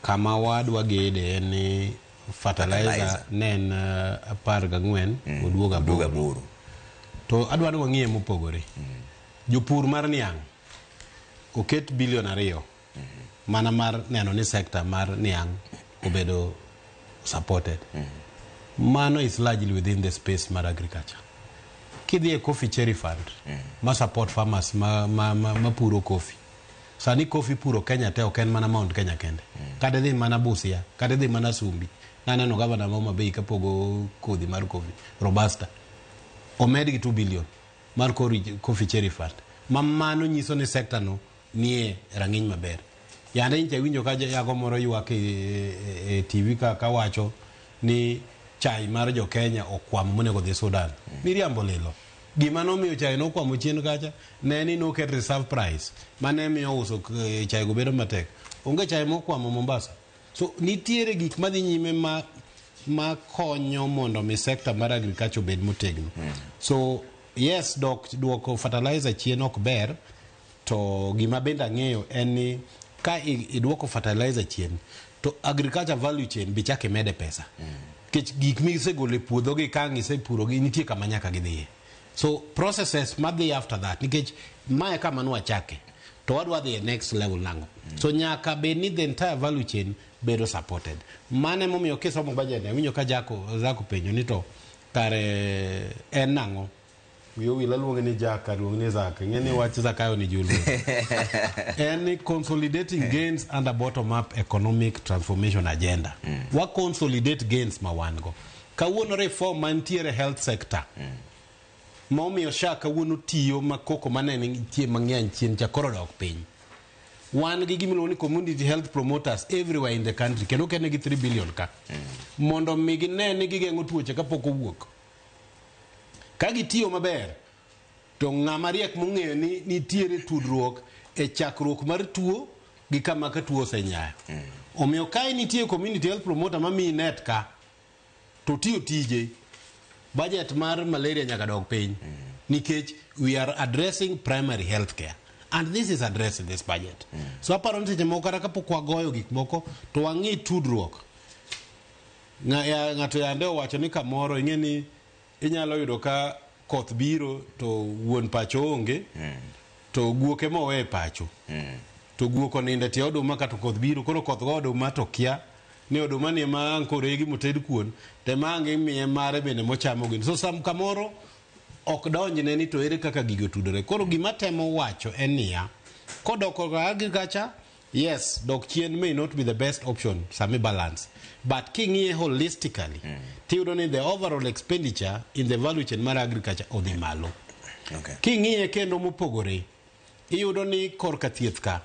kama wadwa gede ni fertilizer nen apar gang'wen oduoga buru to adwaro wang'iye mopogore jopur mar niang' oket bilion 2 mana mar neno ni sekta mar niang' obedo supported. Mano is largely within the space mar agriculture. Kidhi e coffee cherry fund ma support farmers ma puro coffee. Sani coffee puro Kenya te ok en mana Mount Kenya kende. Kata dhi mana Busia, kata dhi mana Sumbi. Naneno gavana ma Homabay kapogo kodhi mar coffee Robusta. Omed gi 2 billion mar coffee cherry fund. Mano nyiso ni sector no nie rang'iny maber. Yande incha winjo ka yago moro ywak e TV ka wacho ni chai mar jo Kenya okwamo monego dhi Sudan. Miriambo lilo. Gima nomiyo chai nokwamo chien kacha ne ni noket reserve price mane miyo uso chai go bedo matek. Onge chai mokwamo Mombasa. So nitiere gik madhi nyime ma konyo mondo mi sector mar agriculture bed motegno. So yes, duoko fertilizer chien ok ber, to gima benda ng'eyo en ni ka iduoko fertilizer chien to agriculture value chain bichake mede pesa. Gik misegolo e puodho gi kang' isepuro gi nitie kama nyaka gidhiye. So processes madhi after that, nikech mae kama nwachake to wadwa dhi next level nango. So nyaka be ni the entire value chain bedo supported. Mane momiyo kisomo budget winjo ka zako penjo ni to kare en nango yo wila luonge ni jaka luonge ni zaka ngeni wach zakayo ni julu. Any consolidating gains under bottom up economic transformation agenda. Wa consolidate gains mawango. Kawuono reform mantiere health sector. Momiyo SHA kawuono tiyo makoko manene nitie mang'eny chien cha koro dok piny. Wan gi gimiluongo ni community health promoters everywhere in the country. Kendo kene gi 3 billion ka. Mondo mi gine ni gigeng'o tuoche kapok owuok. Ka gitiyo maber, to ng'ama riek mong'eyo ni nitiere tudruok e chakruok mar tuo gi kama ka tuo osenyayo. Omiyo ka nitie community health promoter mamiyi net ka, to tiyo tije, budget mar malaria nyaka dog piny. Nikech we are addressing primary health care. And this is addressed in this budget. So aparo ni seche moko kata kapok wagoyo gik moko, to wang'i tudruok. Ng'ato yande owacho ni kamoro ing'e ni inyalo yudo ka koth biro to wuon pacho onge, to guoke mowe pacho. To guoko ninde tie oduma ka to koth biro, koro koth go oduma to kia ni oduma ni ma ankoregi moted kuon, te mange miye mare bende mochamo gin. So sam kamoro ok donjne ni to ere kaka gigo tudore. Koro gima temo wacho en niya, kodoko agriculture, yes, dok chien may not be the best option, sami balance. But king'iye holistically, tiyudo ni the overall expenditure in the value chain mar agriculture odhi malo. King'iye kendo mopogore, iyudo ni korka thieth ka